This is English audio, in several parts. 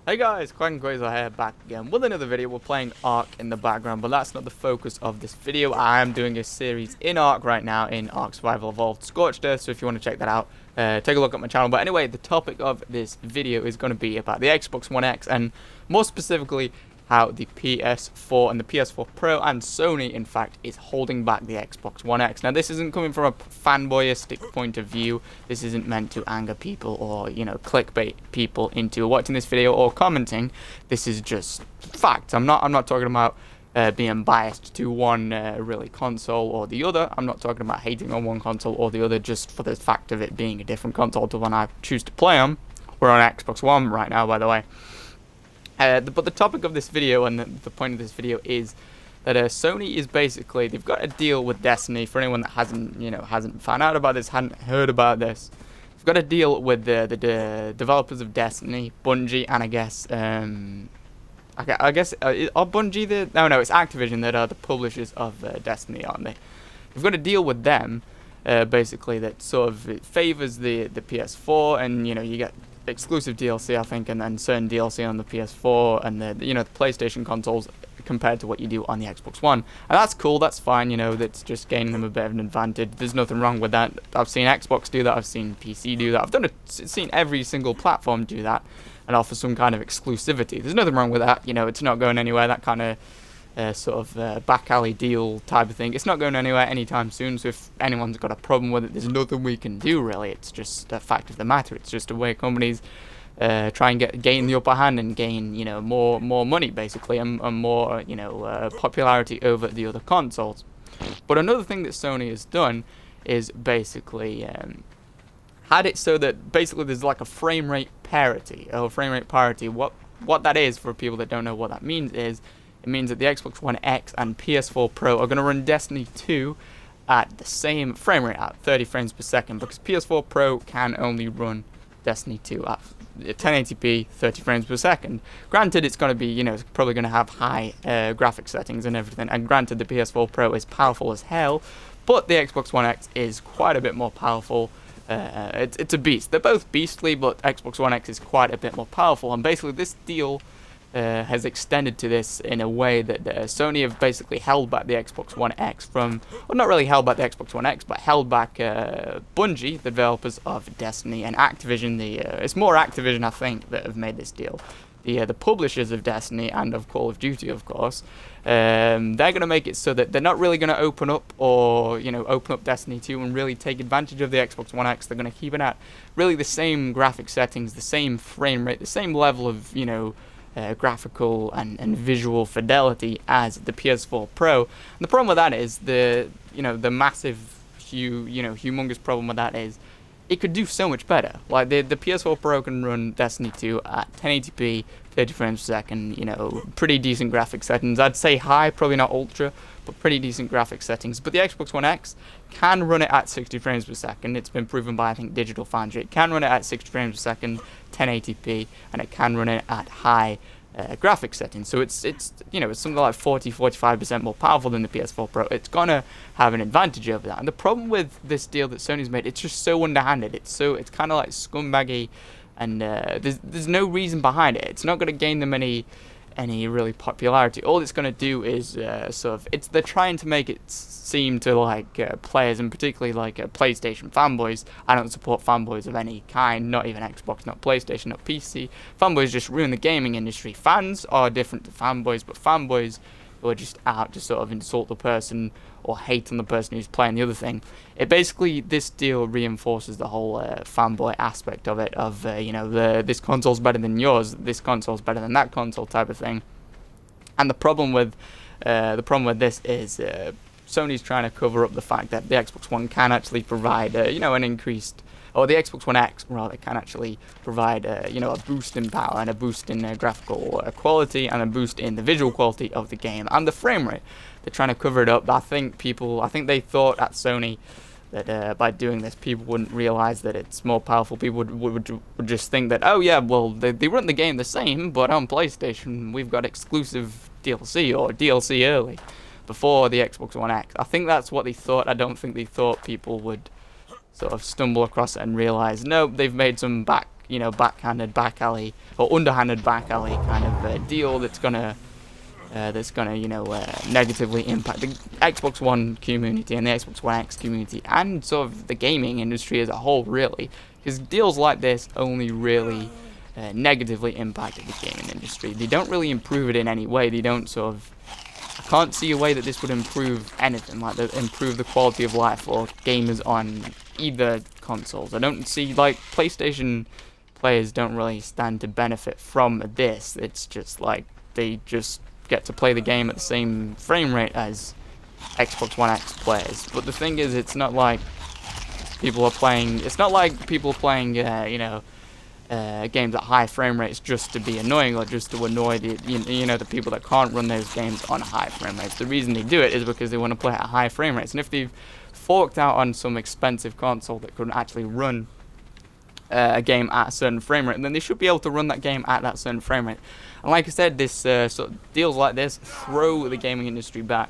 Hey guys, Crazy here, back again with another video. We're playing ARK in the background, but that's not the focus of this video. I am doing a series in ARK right now, in ARK Survival Evolved Scorched Earth, so if you want to check that out, take a look at my channel. But anyway, the topic of this video is going to be about the Xbox One X, and more specifically, how the PS4 and the PS4 Pro and Sony, in fact, is holding back the Xbox One X. Now, this isn't coming from a fanboyistic point of view. This isn't meant to anger people or, clickbait people into watching this video or commenting. This is just fact. I'm not talking about being biased to one really console or the other. I'm not talking about hating on one console or the other just for the fact of it being a different console to one I choose to play on. We're on Xbox One right now, by the way. But the topic of this video and the point of this video is that Sony is basically, they've got a deal with Destiny. For anyone that hasn't found out about this, hadn't heard about this, they've got a deal with the developers of Destiny, Bungie, and I guess are Bungie no, it's Activision that are the publishers of Destiny, aren't they? We've got a deal with them, basically, that sort of favors the PS4, and you get exclusive DLC, I think, and then certain DLC on the PS4 and the PlayStation consoles compared to what you do on the Xbox One. And that's cool, that's fine, that's just gaining them a bit of an advantage. There's nothing wrong with that. I've seen Xbox do that, I've seen PC do that, seen every single platform do that and offer some kind of exclusivity. There's nothing wrong with that, it's not going anywhere, that kind of back alley deal type of thing. It's not going anywhere anytime soon, so if anyone's got a problem with it, there's nothing we can do, really. It's just a fact of the matter. It's just a way companies try and gain the upper hand and gain more money, basically, and more popularity over the other consoles. But another thing that Sony has done is basically had it so that basically there's like a frame rate parity. What that is, for people that don't know what that means, is it means that the Xbox One X and PS4 Pro are going to run Destiny 2 at the same frame rate, at 30 frames per second, because PS4 Pro can only run Destiny 2 at 1080p, 30 frames per second. Granted, it's going to be, it's probably going to have high graphic settings and everything, and granted, the PS4 Pro is powerful as hell, but the Xbox One X is quite a bit more powerful. It's a beast. They're both beastly, but Xbox One X is quite a bit more powerful, and basically this deal has extended to this in a way that Sony have basically held back the Xbox One X from, well, not really held back the Xbox One X, but held back Bungie, the developers of Destiny, and Activision. It's more Activision, I think, that have made this deal. The publishers of Destiny and of Call of Duty, of course, they're going to make it so that they're not really going to open up Destiny 2 and really take advantage of the Xbox One X. They're going to keep it at really the same graphic settings, the same frame rate, the same level of, graphical and visual fidelity as the PS4 Pro. And the problem with that is the humongous problem with that is it could do so much better. Like the PS4 Pro can run Destiny 2 at 1080p, 30 frames per second, pretty decent graphic settings. I'd say high, probably not ultra, but pretty decent graphic settings. But the Xbox One X can run it at 60 frames per second. It's been proven by, I think, Digital Foundry. It can run it at 60 frames per second, 1080p, and it can run it at high graphic settings. So it's something like 40-45% more powerful than the PS4 Pro. It's gonna have an advantage over that. And the problem with this deal that Sony's made, it's just so underhanded. It's kind of like scumbaggy, and there's no reason behind it. It's not going to gain them any really popularity. All it's going to do is they're trying to make it seem to like players, and particularly like PlayStation fanboys. I don't support fanboys of any kind, not even Xbox, not PlayStation, not PC. Fanboys just ruin the gaming industry. Fans are different to fanboys, but fanboys who are just out to sort of insult the person or hate on the person who's playing the other thing. This deal reinforces the whole fanboy aspect of it, of this console's better than yours, this console's better than that console type of thing. And the problem with this is Sony's trying to cover up the fact that the Xbox One can actually provide an increased, or the Xbox One X rather, can actually provide a boost in power and a boost in graphical quality and a boost in the visual quality of the game and the frame rate. They're trying to cover it up. I think they thought at Sony that by doing this, people wouldn't realize that it's more powerful. People would just think that, oh yeah, well, they run the game the same, but on PlayStation we've got exclusive DLC or DLC early before the Xbox One X. I think that's what they thought. I don't think they thought people would sort of stumble across it and realize, no, they've made some backhanded back alley or underhanded back alley kind of deal that's gonna negatively impact the Xbox One community and the Xbox One X community and sort of the gaming industry as a whole, really, because deals like this only really negatively impact the gaming industry. They don't really improve it in any way. They don't sort of. I can't see a way that this would improve anything, like improve the quality of life for gamers on either consoles. I don't see, like, PlayStation players don't really stand to benefit from this. It's just like they just get to play the game at the same frame rate as Xbox One X players. But the thing is, it's not like people are playing. It's not like people playing, games at high frame rates just to be annoying or just to annoy the people that can't run those games on high frame rates. The reason they do it is because they want to play at high frame rates. And if they've forked out on some expensive console that couldn't actually run a game at a certain frame rate, then they should be able to run that game at that certain frame rate. And like I said, this sort of deals like this throw the gaming industry back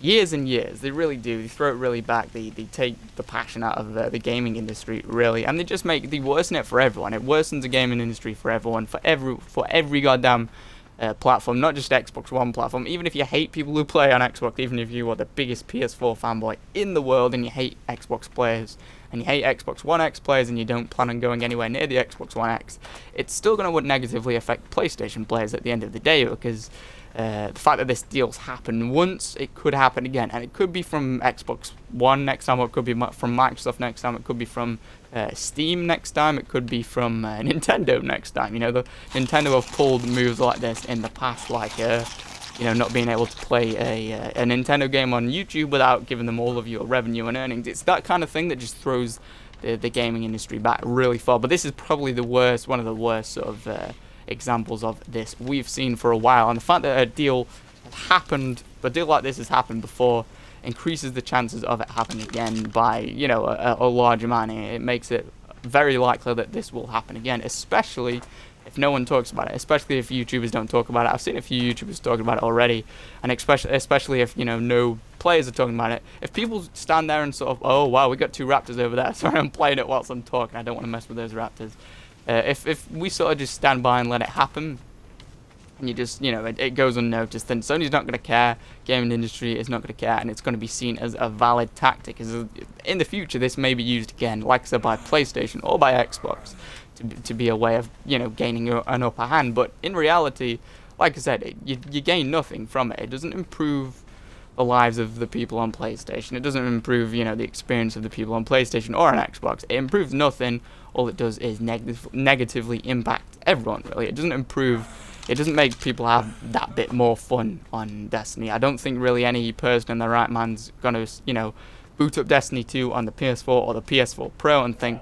years and years. They really do. They throw it really back. They take the passion out of the gaming industry, really, and they worsen it for everyone. It worsens the gaming industry for everyone, for every goddamn platform, not just Xbox One platform. Even if you hate people who play on Xbox, even if you are the biggest PS4 fanboy in the world and you hate Xbox players and you hate Xbox One X players and you don't plan on going anywhere near the Xbox One X, it's still going to negatively affect PlayStation players at the end of the day, because the fact that this deal's happened once, it could happen again, and it could be from Xbox One next time, or it could be from Microsoft next time, it could be from Steam next time, it could be from Nintendo next time. The Nintendo have pulled moves like this in the past, like not being able to play a Nintendo game on YouTube without giving them all of your revenue and earnings. It's that kind of thing that just throws the gaming industry back really far. But this is probably one of the worst sort of examples of this we've seen for a while, and the fact that a deal like this has happened before increases the chances of it happening again by a large amount. It makes it very likely that this will happen again, especially if no one talks about it, especially if YouTubers don't talk about it. I've seen a few YouTubers talking about it already, and especially if no players are talking about it. If people stand there and sort of, oh wow, we got 2 raptors over there, sorry, I'm playing it whilst I'm talking, I don't want to mess with those raptors. If we sort of just stand by and let it happen, and you just, it goes unnoticed, then Sony's not going to care, gaming industry is not going to care, and it's going to be seen as a valid tactic. In the future, this may be used again, like I said, by PlayStation or by Xbox, to be a way of, gaining an upper hand. But in reality, like I said, you gain nothing from it. It doesn't improve the lives of the people on PlayStation. It doesn't improve, the experience of the people on PlayStation or on Xbox. It improves nothing. All it does is negatively impact everyone, really. It doesn't make people have that bit more fun on Destiny. I don't think really any person in their right mind's gonna, boot up Destiny 2 on the PS4 or the PS4 Pro and think,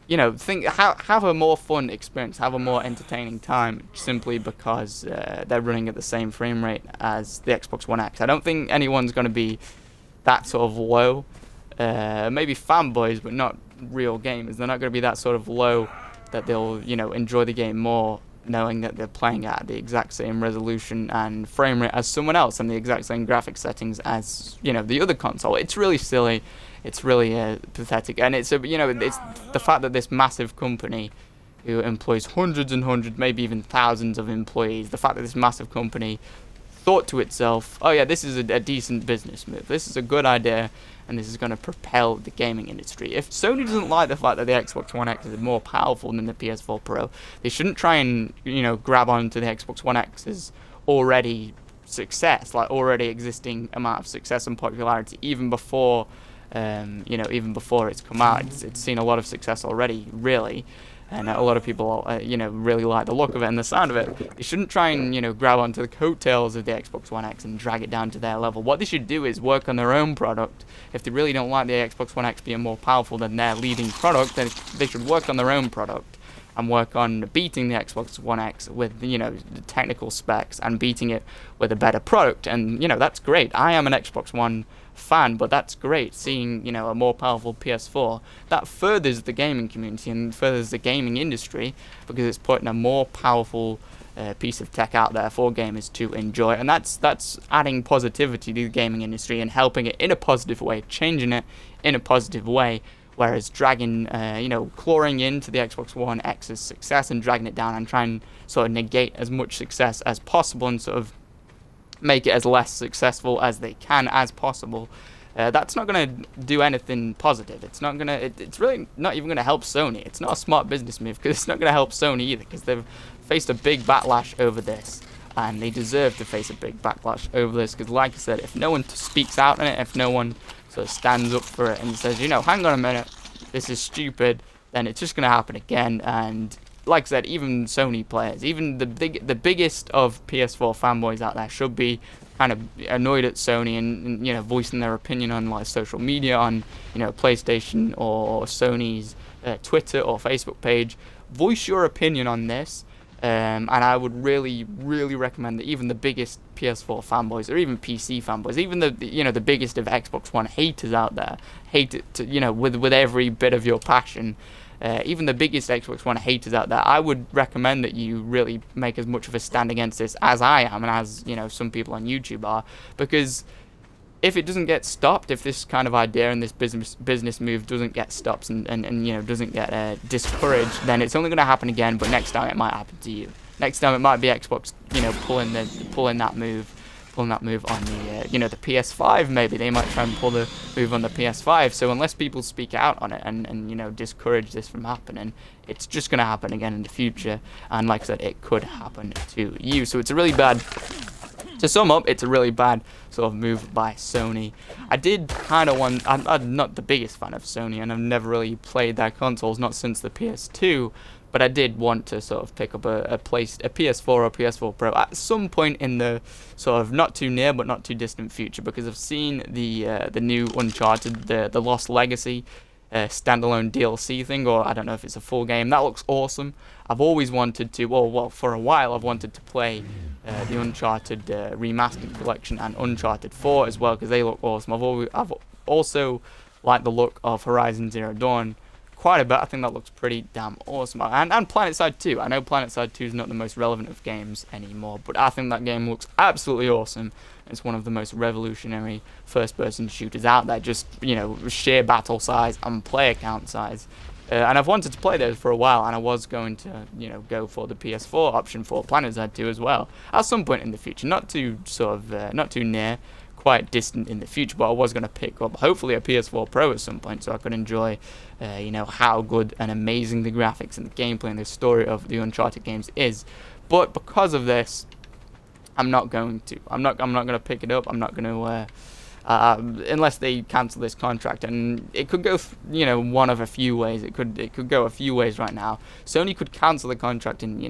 have a more fun experience, have a more entertaining time, simply because they're running at the same frame rate as the Xbox One X. I don't think anyone's going to be that sort of low. Maybe fanboys, but not real gamers. They're not going to be that sort of low that they'll, enjoy the game more, knowing that they're playing at the exact same resolution and frame rate as someone else and the exact same graphic settings as, the other console. It's really silly. It's really pathetic, and it's it's the fact that this massive company, who employs hundreds and hundreds, maybe even thousands of employees, the fact that this massive company thought to itself, oh yeah, this is a decent business move, this is a good idea, and this is going to propel the gaming industry. If Sony doesn't like the fact that the Xbox One X is more powerful than the PS4 Pro, they shouldn't try and grab onto the Xbox One X's already existing amount of success and popularity, even before it's come out. It's seen a lot of success already, really, and a lot of people, really like the look of it and the sound of it. They shouldn't try and, grab onto the coattails of the Xbox One X and drag it down to their level. What they should do is work on their own product. If they really don't like the Xbox One X being more powerful than their leading product, then they should work on their own product and work on beating the Xbox One X with, the technical specs, and beating it with a better product. And, that's great. I am an Xbox One fan, but that's great. Seeing, a more powerful PS4, that furthers the gaming community and furthers the gaming industry, because it's putting a more powerful piece of tech out there for gamers to enjoy, and that's adding positivity to the gaming industry and helping it in a positive way, changing it in a positive way, whereas dragging, clawing into the Xbox One X's success and dragging it down and trying and sort of negate as much success as possible and sort of make it as less successful as they can as possible, that's not going to do anything positive. It's not going to, it's really not even going to help Sony. It's not a smart business move, because it's not going to help Sony either, because they've faced a big backlash over this, and they deserve to face a big backlash over this, because like I said, if no one speaks out on it, if no one sort of stands up for it and says, hang on a minute, this is stupid, then it's just going to happen again. And like I said, even Sony players, even the biggest of PS4 fanboys out there should be kind of annoyed at Sony and voicing their opinion on like social media, on PlayStation or Sony's Twitter or Facebook page. Voice your opinion on this, and I would really recommend that even the biggest PS4 fanboys, or even PC fanboys, even the biggest of Xbox One haters out there, hate it to, with every bit of your passion. Even the biggest Xbox One haters out there, I would recommend that you really make as much of a stand against this as I am, and as some people on YouTube are, because if it doesn't get stopped, if this kind of idea and this business move doesn't get stopped and doesn't get discouraged, then it's only going to happen again. But next time it might happen to you. Next time it might be Xbox, pulling that move on the the PS5. Maybe they might try and pull the move on the PS5. So unless people speak out on it and discourage this from happening, it's just going to happen again in the future. And like I said, it could happen to you. So it's a really bad. To sum up, it's a really bad sort of move by Sony. I did kind of want. I'm not the biggest fan of Sony, and I've never really played their consoles, not since the PS2. But I did want to sort of pick up a PS4 or PS4 Pro at some point in the sort of not too near but not too distant future, because I've seen the new Uncharted, the Lost Legacy standalone DLC thing, or I don't know if it's a full game. That looks awesome. I've always wanted to, well, for a while I've wanted to play the Uncharted Remastered Collection and Uncharted 4 as well, because they look awesome. I've also liked the look of Horizon Zero Dawn quite a bit. I think that looks pretty damn awesome. And PlanetSide 2. I know PlanetSide 2 is not the most relevant of games anymore, but I think that game looks absolutely awesome. It's one of the most revolutionary first-person shooters out there. Just, sheer battle size and player count size. And I've wanted to play those for a while, and I was going to, go for the PS4 option for PlanetSide 2 as well at some point in the future. Not too near, quite distant in the future, but I was going to pick up hopefully a PS4 Pro at some point, so I could enjoy how good and amazing the graphics and the gameplay and the story of the Uncharted games is. But because of this, I'm not going to pick it up. I'm not going to unless they cancel this contract, and it could go one of a few ways. It could go a few ways right now. Sony could cancel the contract and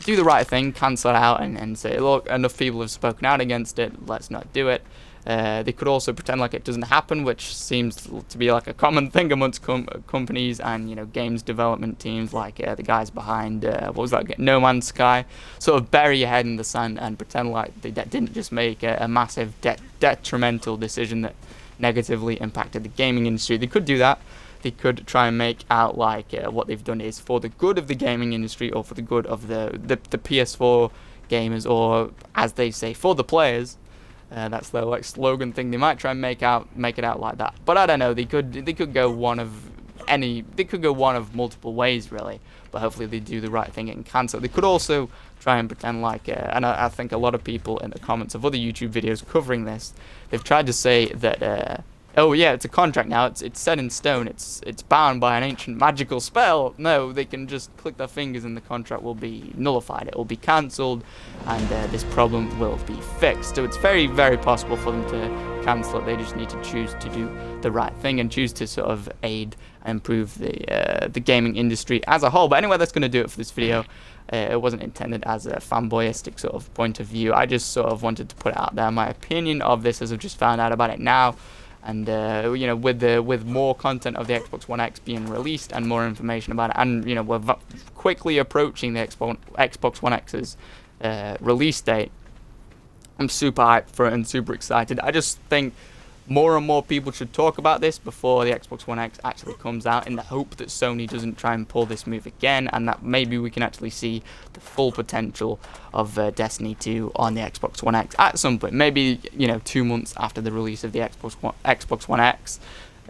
do the right thing, cancel it out, and say, look, enough people have spoken out against it, let's not do it. They could also pretend like it doesn't happen, which seems to be like a common thing amongst companies and games development teams, like the guys behind No Man's Sky. Sort of bury your head in the sand and pretend like they didn't just make a massive detrimental decision that negatively impacted the gaming industry. They could do that. They could try and make out like what they've done is for the good of the gaming industry, or for the good of the PS4 gamers, or as they say, for the players. That's their like slogan thing. They might try and make it out like that. But I don't know. They could go one of multiple ways really. But hopefully they do the right thing and cancel. They could also try and pretend like, and I think a lot of people in the comments of other YouTube videos covering this, they've tried to say that. Oh yeah, it's a contract now. It's set in stone. It's bound by an ancient magical spell. No, they can just click their fingers and the contract will be nullified. It will be cancelled, and this problem will be fixed. So it's very, very possible for them to cancel it. They just need to choose to do the right thing and choose to sort of aid and improve the gaming industry as a whole. But anyway, that's going to do it for this video. It wasn't intended as a fanboyistic sort of point of view. I just sort of wanted to put it out there, my opinion of this, as I've just found out about it now. And with more content of the Xbox One X being released and more information about it, and we're quickly approaching the Xbox One X's release date, I'm super hyped for it and super excited. I just think more and more people should talk about this before the Xbox One X actually comes out, in the hope that Sony doesn't try and pull this move again, and that maybe we can actually see the full potential of Destiny 2 on the Xbox One X at some point. Maybe 2 months after the release of the Xbox One X.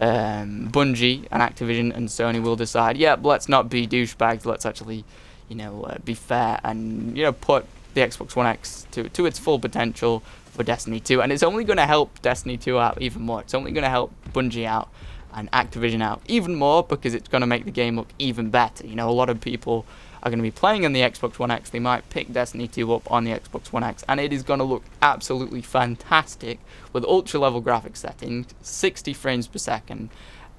Bungie and Activision and Sony will decide, yeah, let's not be douchebags, let's actually, you know, be fair and, you know, put the Xbox One X to its full potential for Destiny 2. And it's only going to help Destiny 2 out even more. It's only going to help Bungie out and Activision out even more, because it's going to make the game look even better. You know, a lot of people are going to be playing on the Xbox One X. They might pick Destiny 2 up on the Xbox One X, and it is going to look absolutely fantastic with ultra level graphics settings, 60 frames per second,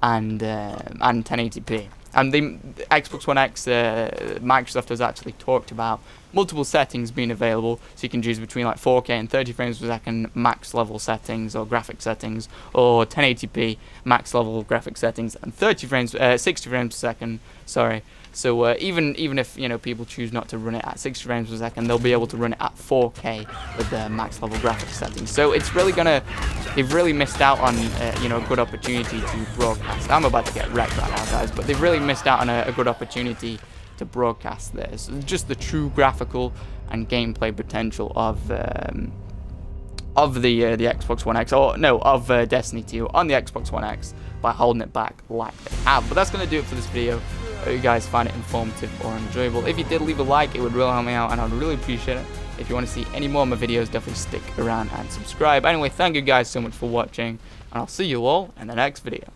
and 1080p. And the Xbox One X, Microsoft has actually talked about multiple settings being available, so you can choose between like 4K and 30 frames per second max level settings or graphic settings, or 1080p max level graphic settings and 60 frames per second. Sorry. So even if, you know, people choose not to run it at 60 frames per second, they'll be able to run it at 4K with the max level graphic settings. So it's really they've really missed out on you know, a good opportunity to broadcast. I'm about to get wrecked right now, guys, but they've really missed out on a good opportunity to broadcast this. Just the true graphical and gameplay potential of the Xbox One X, or no, of Destiny 2 on the Xbox One X by holding it back like they have. But that's going to do it for this video. I hope you guys find it informative or enjoyable. If you did, leave a like, it would really help me out and I'd really appreciate it. If you want to see any more of my videos, definitely stick around and subscribe. Anyway, thank you guys so much for watching, and I'll see you all in the next video.